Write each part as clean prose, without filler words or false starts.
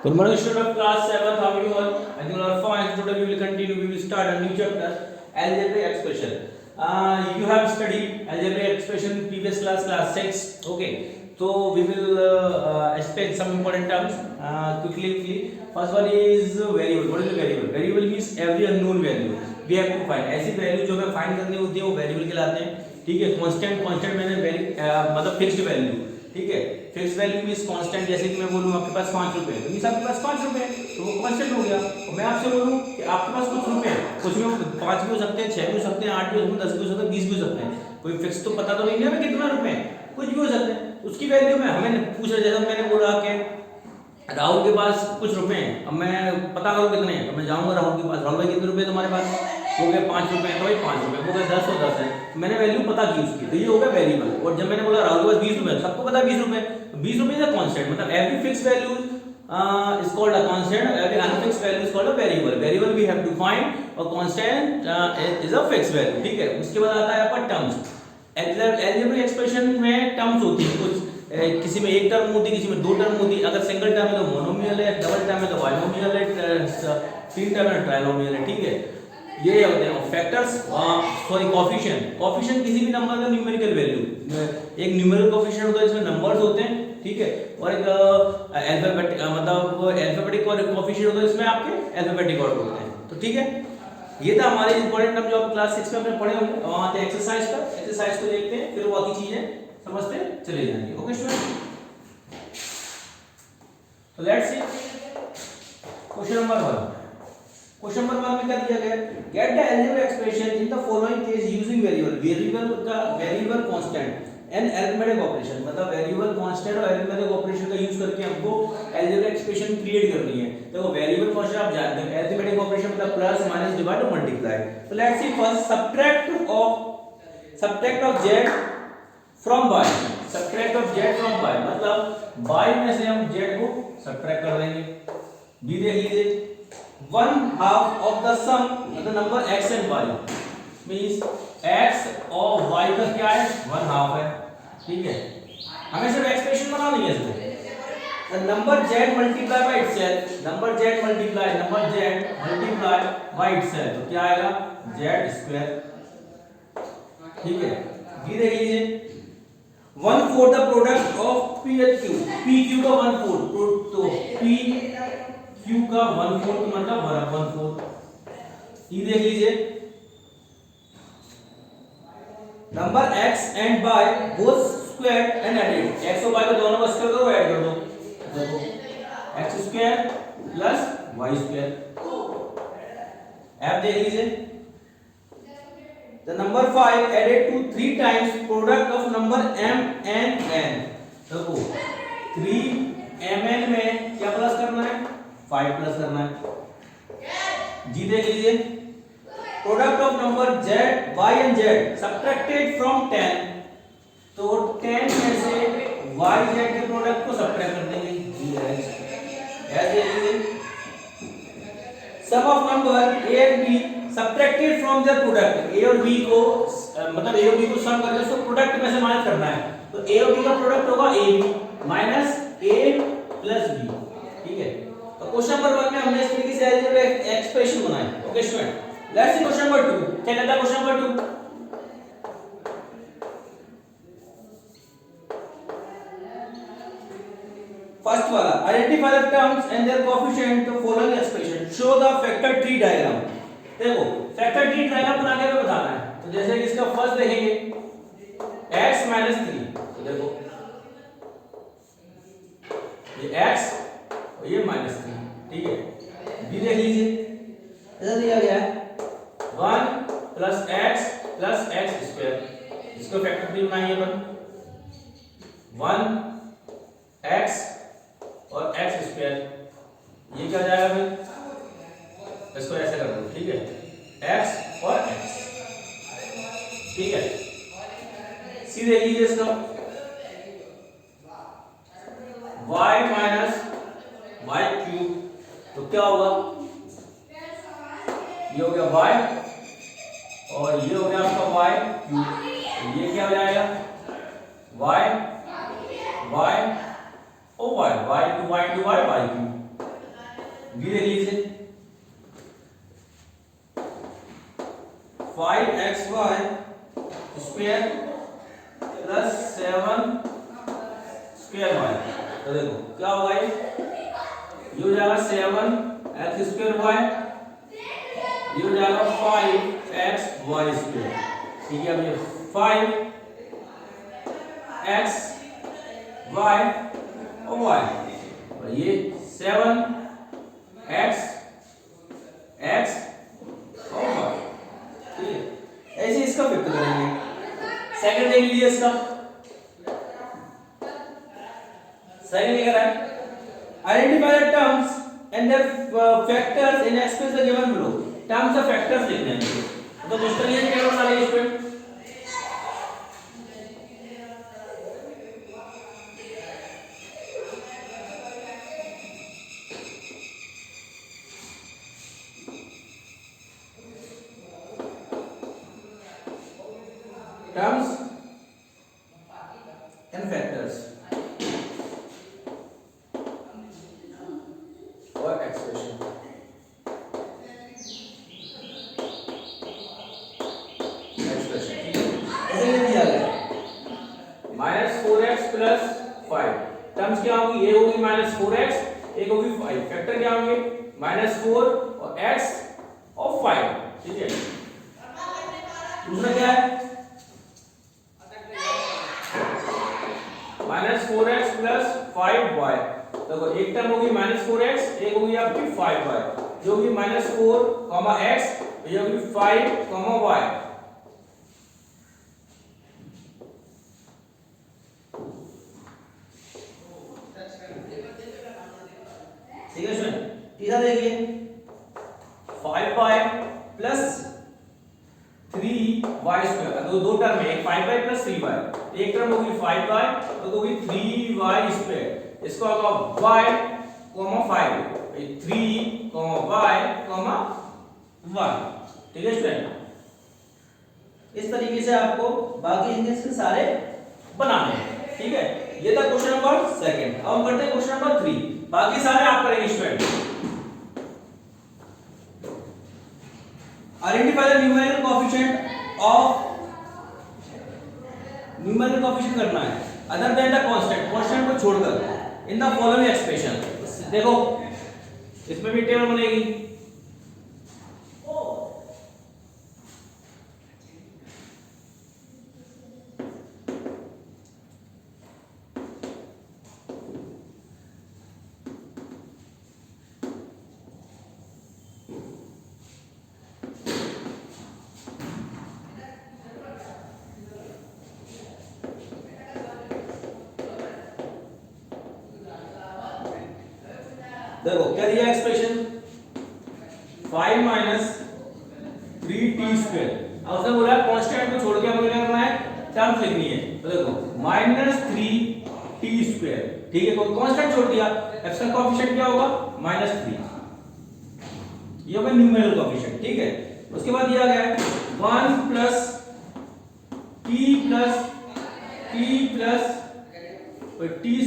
Good morning, student of class 7th. How are you all? I think you are fine. Today we will continue. We will start a new chapter, algebraic expression. You have studied algebraic expression in previous class 6. Okay. So we will explain some important terms quickly. First one is variable. What is a variable? Variable means every unknown value. We have to find. ऐसी value जो हमें find करनी होती है वो variable कहलाते हैं. ठीक है. कांस्टेंट मैंने मतलब फिक्स्ड वैल्यू. ठीक है. Fix value means constant. जैसे कि मैं बोलूं आपके पास 5 रुपए तो मींस आपके पास 5 रुपए तो वो कांस्टेंट हो गया. और मैं आपसे बोलूं कि आपके पास कुछ रुपए हैं, कुछ में 5 भी हो सकते हैं, 6 भी हो सकते हैं, 8 भी हो सकते हैं, 10 भी हो सकते हैं, 20 भी हो सकते हैं. कोई फिक्स तो पता तो नहीं है हमें कितना रुपए हैं, कुछ भी हो सकते हैं. उसकी वैल्यू में हमें पूछ रहे. जैसे मैंने बोला कि राहुल के पास कुछ रुपए हैं, अब मैं पता करूं कितने हैं, तो मैं जाऊंगा राहुल के पास. राहुल भाई कितने रुपए तुम्हारे पास? हो गए 5 रुपए. तो भाई 5 रुपए हो गए 10 और 10 है. मैंने वैल्यू पता की उसकी, तो ये हो गया वेरिएबल. और जब मैंने बोला राहुल के पास 20 रुपए, सबको पता है 20 रुपए, तो 20 रुपए इज अ कांस्टेंट. मतलब every fix value is called a constant, every unfixed value is called a variable. Variable we have to find और constant is a fixed value. ठीक है. उसके बाद आता है आपका टर्म्स. algebraic एक्सप्रेशन में टर्म्स होती है कुछ. किसी में एक टर्म होती है, किसी में दो टर्म होती है. अगर सिंगल टर्म है तो मोनोमियल है, डबल टर्म है तो बाइनोमियल है, तीन टर्म है ट्राइनोमियल है. ठीक है. ये होते हैं फैक्टर्स. सॉरी कोफिशिएंट किसी भी नंबर का न्यूमेरिकल वैल्यू. एक न्यूमेरिकल कोफिशिएंट होता है, इसमें नंबर्स होते हैं. ठीक है. और एक अल्फाबेटिक मतलब अल्फाबेटिक और कोफिशिएंट होता है, इसमें आपके अल्फाबेटिक ऑर्डर होते हैं. तो ठीक है. ये था हमारे इंपॉर्टेंट टर्म जो आप क्लास 6 में अपने पढ़े होंगे. और वहां पे एक्सरसाइज को देखते हैं, फिर बाकी चीजें समझते चले जाएंगे. Okay student. तो let's see question number 1. Question number 1 में क्या दिया गया? Get the algebraic expression in the following case using variable constant and arithmetic operation. मतलब वेरिएबल कांस्टेंट और अरिथमेटिक ऑपरेशन का यूज करके हमको अलजेब्रिक एक्सप्रेशन क्रिएट करनी है. देखो वेरिएबल कांस्टेंट आप जानते हैं, अरिथमेटिक ऑपरेशन मतलब प्लस माइनस डिवाइड और मल्टीप्लाई. तो let's C first subtract of z from y. Subtract of z from y मतलब y में से हम z को सब्ट्रैक्ट कर देंगे. b देख लीजिए. 1/2 of the sum of the number x and y means x और y का क्या है? 1/2 है. ठीक है. हमें सिर्फ एक्सप्रेशन बनानी है इसमें. the number z multiply by itself, number z multiply by itself, तो क्या आएगा? z square. ठीक है. b देख लीजिए. 1/4 the product of p and q. p q का 1/4 तो p q का 1/4 मतलब 1/4. e देख लीजिए. Number x and y both square and added. x और y को दोनों को स्क्वायर करो, ऐड कर दो. देखो x square plus y square. f देख लीजिए. The number 5 added to 3 times product of number m and n. देखो 3 mn में क्या प्लस करना है? 5 प्लस करना है. जी देख लीजिए. Product of number z y and z subtracted from 10. तो 10 में से y z के प्रोडक्ट को सब्ट्रैक्ट कर देंगे. ऐसे देख लीजिए. Sum of number a and b subtracted from their product. a और b को मतलब a और b को सम करके उसको प्रोडक्ट में से माइनस करना है. तो a और b का प्रोडक्ट होगा ab minus a plus b. ठीक है. तो क्वेश्चन नंबर 1 में हमने इस तरीके से अलजेब्रिक एक्सप्रेशन बनाई. Okay student. Let's see question number 2. क्या कहता है क्वेश्चन नंबर 2? फर्स्ट वाला identify the terms and their coefficient to following expression. Show the factor tree diagram. देखो फैक्टर ट्री डायग्राम बना के बताना है. तो जैसे कि इसका फर्स्ट देखेंगे x - 3. तो देखो ये x और ये -3. ठीक है. b देख लीजिए. ऐसा दिया गया है 1 + x + x स्क्वायर. इसको फैक्टर ट्री बनाएंगे अपन. 1 x और x स्क्वायर. ये क्या जाएगा फिर? इसको ऐसे कर दो. ठीक है. x और x. ठीक है. c देख लीजिए. इसका y - y³ तो क्या होगा? ये हो गया y और ये हो गया आपका y³. ये क्या हो जाएगा? y y और y y into y y y3. B देख लीजिए 5xy square plus 7 square Y. तो देखो क्या होगा ये हो जाएगा 7x स्क्वायर वाई, ये हो जाएगा 5xy स्क्वायर। ठीक है, अब ये 5x y और y और ये 7x x और y। ठीक है, ऐसे इसका फिफ्थ करेंगे। सेकंड देख लीजिए इसका, सेकंड लिख रहा है identify the terms and their factors in express the given below. Terms और फैक्टर्स लिखने हैं तो मुश्किल ये क्या बना लेंगे स्टूडेंट। टर्म्स एंड फैक्टर्स और एक्सप्रेशन। ऐसे दिया गया -4x प्लस 5। टर्म्स क्या होगी, ये होगी -4x, एक होगी 5। फैक्टर क्या होंगे -4 और x और 5। ठीक है, दूसरा क्या है -4x प्लस 5y। देखो एक टर्म होगी -4x, एक होगी आपकी 5y, जो होगी -4, x, ये होगी 5, y। ठीक है स्टूडेंट, तीसरा देखिए 5y प्लस 3y स्क्वायर। दो टर्म है, एक 5y प्लस 3y, एक टर्म होगी 5y और होगी 3y स्क्वायर। इसको होगा y, 5, 3, y, 1। ठीक है स्टूडेंट, इस तरीके से आपको बाकी इंग्लिश के सारे बनाने हैं। ठीक है, ये था क्वेश्चन नंबर 2। अब हम करते हैं क्वेश्चन नंबर 3। बाकी सारे आप करेंगे student. Identify the numerical coefficient of, numerical coefficient करना है other than the constant, constant को छोड़कर इन द फॉलोइंग एक्सप्रेशन। देखो इसमें भी टेबल बनेगी। देखो क्या दिया एक्सप्रेशन 5 3t स्क्वायर। अब उसने बोला कांस्टेंट को छोड़ के हमें क्या करना है, टर्म्स लिखनी है। तो देखो -3t स्क्वायर। ठीक है, तो कांस्टेंट छोड़ दिया, x का कोएफिशिएंट क्या होगा -3, ये होगा न्यूमेरिकल कोएफिशिएंट। ठीक है, उसके बाद दिया गया है 1 plus t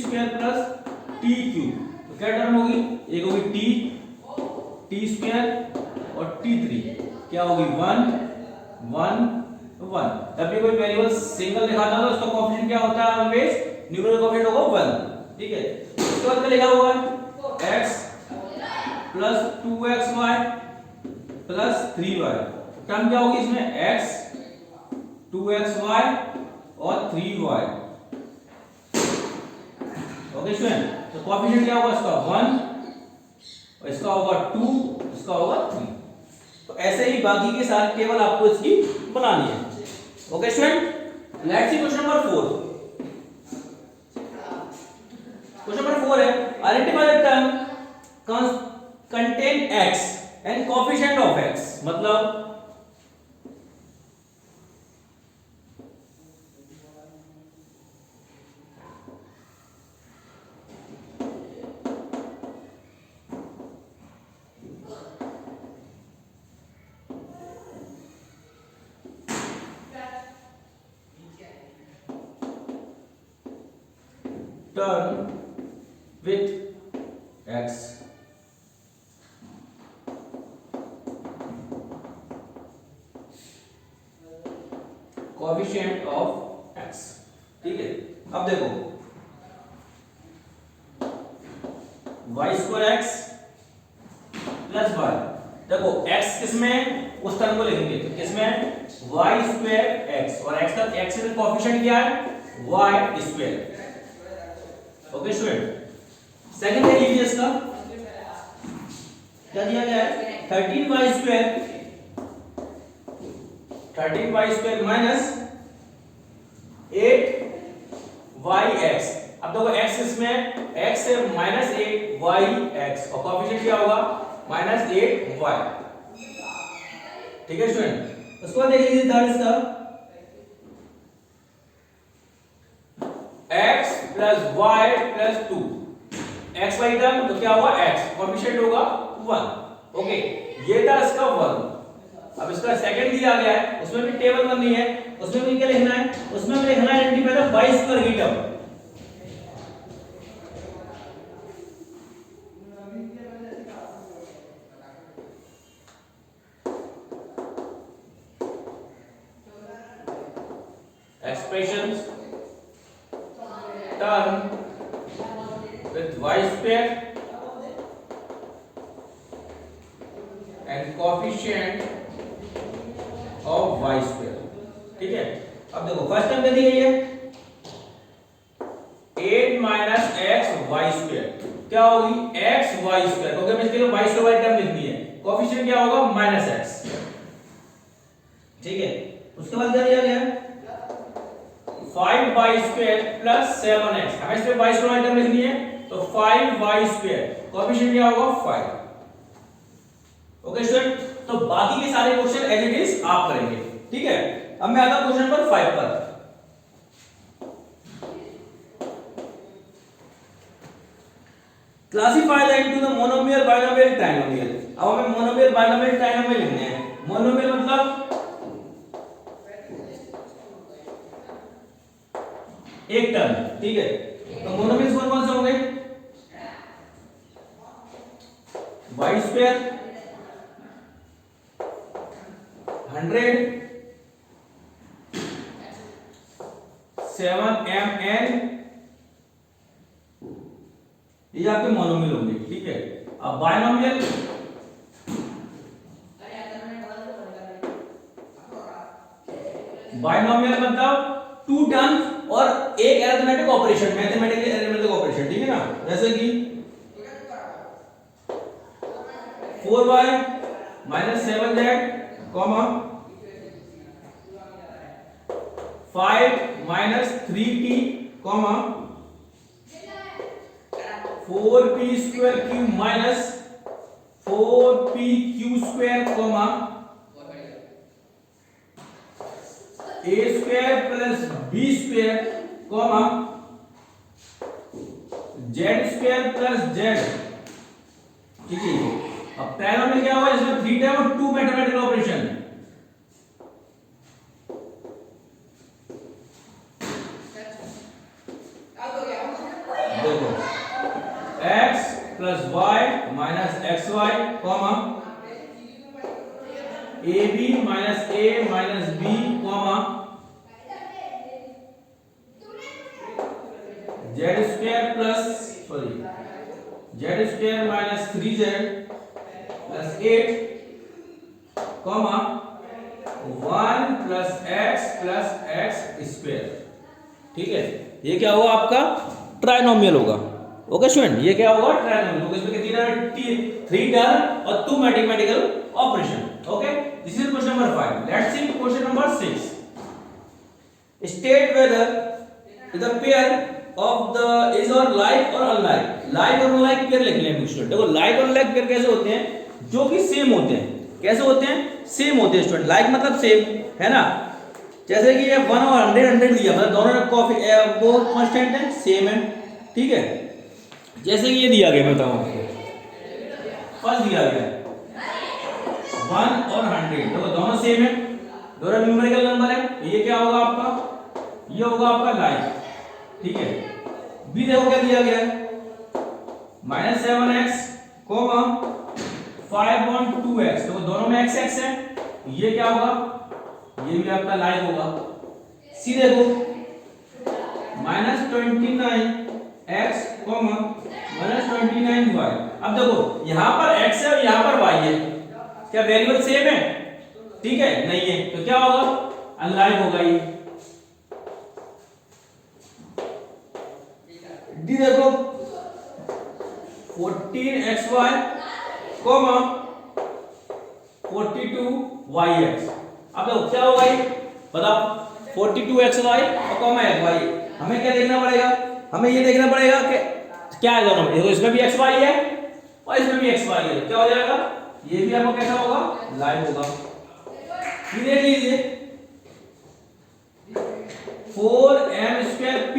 square plus t cube. तो क्या टर्म होगी, एक होगी t स्क्वायर और t3, क्या होगी 1 1 1। जब भी कोई वेरिएबल सिंगल दिखाता है तो उसका कोएफिशिएंट क्या होता है, ऑलवेज न्यूमेरिकल कोएफिशिएंट होगा 1। ठीक है, उसके बाद क्या लिखा हुआ है x plus 2xy plus 3y। Term क्या होगी इसमें x 2xy और 3y। ओके स्टूडेंट, तो कोएफिशिएंट क्या होगा इसका 1 और इसका होगा 2, इसका होगा 3। तो ऐसे ही बाकी के सारे टेबल आपको इसकी बनानी है। Okay student, let's see question number 4। Question number 4 है identify the term contain x and coefficient of x। मतलब term with x coefficient of x। ठीक है, अब देखो y square x plus y, देखो x किसमें, उस टर्म को लिखेंगे किसमें, y स्क्वायर x, और x का कोएफिशिएंट क्या है, y square. Okay student, second है लीजिए इसका क्या दिया गया है, 13y स्क्वायर माइनस 8yx। अब देखो x इसमें, x है माइनस 8yx और कोएफिशिएंट क्या होगा, माइनस 8y। ठीक है स्टूडेंट, उसको देख लीजिए थर्ड इसका, x plus y plus 2, x y term तो क्या होगा, x कोएफिशिएंट होगा 1। ओके, ये था इसका 1। अब इसका सेकंड दिया गया है, उसमें भी टेबल बननी है, उसमें भी क्या लिखना है, उसमें भी लिखना है इंडिपेंडेंट y स्क्वायर की term. expressions term with y square and coefficient of y square। ठीक है, अब देखो फर्स्ट टर्म क्या दी गई है, 8 माइनस एक्स वाई स्क्वायर, क्या होगी, एक्स वाई स्क्वायर, क्योंकि हमें इसके लिए वाई स्क्वायर वाली टर्म लिखनी है, कोएफिशिएंट क्या होगा, माइनस एक्स। ठीक है, उसके बाद क्या दिया गया, 5y स्क्वायर प्लस 7x, हमें इसमें y स्क्वायर वाली टर्म लिखनी है, तो 5y स्क्वायर, कोएफिशिएंट क्या होगा, 5। ओके स्टूडेंट, तो बाकी के सारे क्वेश्चन एज इट इज आप करेंगे। ठीक है, अब मैं आता हूं क्वेश्चन नंबर 5 पर। Classify the into the monomial, binomial, trinomial. अब हमें मोनोमियल, बाइनोमियल, ट्राइनोमियल लिखने हैं। मोनोमियल मतलब एक टर्म। ठीक है, तो मोनोमियल कौन से होंगे, y स्क्वायर 100 7mn, ये आपके मोनोमियल होंगे। ठीक है, अब बाइनोमियल, बाइनोमियल मतलब टू टर्म्स और एक arithmetic operation, mathematically arithmetic operation. ठीक है ना, जैसे कि 4y minus 7z comma 5 minus 3t comma 4p square cube minus 4p Q square comma a square plus b square comma z square plus z। ठीक है, अब ट्रायनोमियल क्या होगा, इसमें 3 टर्म और 2 मैथमेटिकल ऑपरेशन। देखो x plus y minus x y comma a b minus a minus b comma z square plus z square minus 3z plus 8 comma 1 plus x square. ठीक है, ये क्या होगा आपका, ट्राइनोमियल होगा। ओके स्टूडेंट, ये क्या होगा, ट्राइनोमियल होगा। इसमें कितनी 3 टर्म और 2 mathematical operation. Okay, this is question number 5। Let's see question number 6। State whether the pair of the is और लाइक और अनलाइक। लाइक और अनलाइक पेयर लिख लें स्टूडेंट। देखो लाइक और अनलाइक पेयर कैसे होते हैं, जो कि सेम होते हैं। कैसे होते हैं, सेम होते हैं स्टूडेंट। लाइक मतलब सेम, है ना, जैसे कि ये 1 और 100 दिया, मतलब दोनों कॉफी वो कांस्टेंट है, सेम है। ठीक है, जैसे कि ये दिया गया, मैं बताऊं आपको, फर्स्ट दिया गया 1 और 100, तो दोनों सेम है, दोनों न्यूमेरिकल नंबर है। ये क्या होगा आपका, ये होगा आपका लाइक। ठीक है, बी देखो क्या दिया गया है, -7x, 5/2x, तो दोनों में x x है, ये क्या होगा, ये भी आपका लाइक होगा। सी देखो -29x -29y। अब देखो यहां पर x है और यहां पर y है, क्या वेरिएबल सेम है? ठीक है, नहीं है, तो क्या होगा? अनलाइक होगा ये। डी देखो 14xy 42yx। अब देखो क्या होगा ये बताओ, 42xy और कॉमा xy। हमें क्या देखना पड़ेगा? हमें ये देखना पड़ेगा कि क्या है दोनों में। देखो इसमें भी xy है और इसमें भी xy है, क्या हो जाएगा? ये भी आपको कैसा होगा? लाइव होगा। ये देख लीजिए 4m2p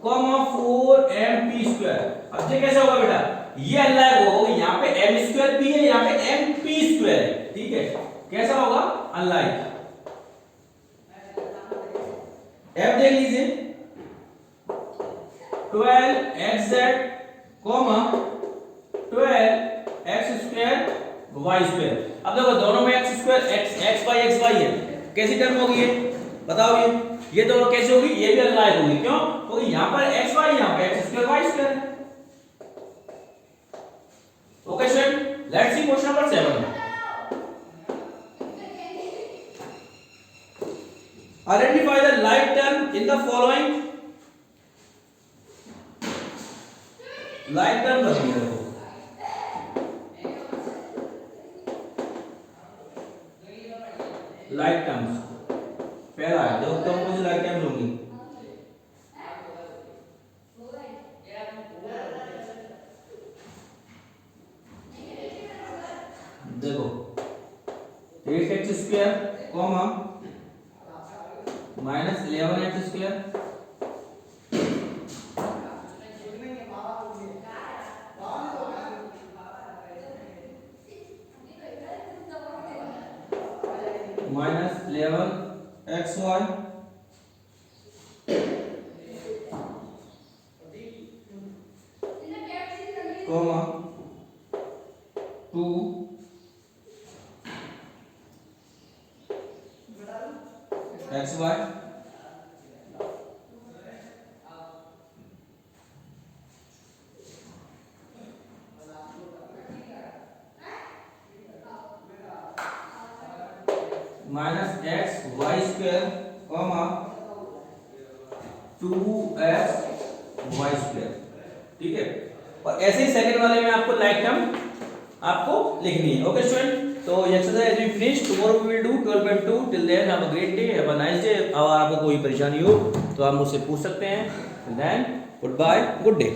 4mp2। अब ये कैसे होगा बेटा? ये अनलाइक होगा, यहाँ पे m2p है, यहाँ पे mp2 है, ठीक है, कैसा होगा? अनलाइक। f देख लीजिए 12xz 12x2y2। अब देखो दोनों में x2 x y कैसी टर्म होगी ये बताओ? ये दोनों कैसे होगी? ये भी अनलाइक होगी, क्यों? क्योंकि यहाँ पर x y, यहाँ पे x2 y2 है। Okay student, let's see question number 7। Identify the like term in the following. Like term बताइए देखो। Like terms पहला है, देखो तुम मुझे like terms होंगी। देखो 8x2 comma -11x2 -11xy comma 2xy -xy2 comma 2xy2। ठीक है, और ऐसे ही सेकंड वाले में आपको लाइक टर्म आपको लिखनी है। ओके स्टूडेंट, तो ये exercise we finish. Tomorrow we will do 12.2। Till then have a great day, have a nice day. और आपको कोई परेशानी हो तो आप मुझसे पूछ सकते हैं। Then good bye, good day.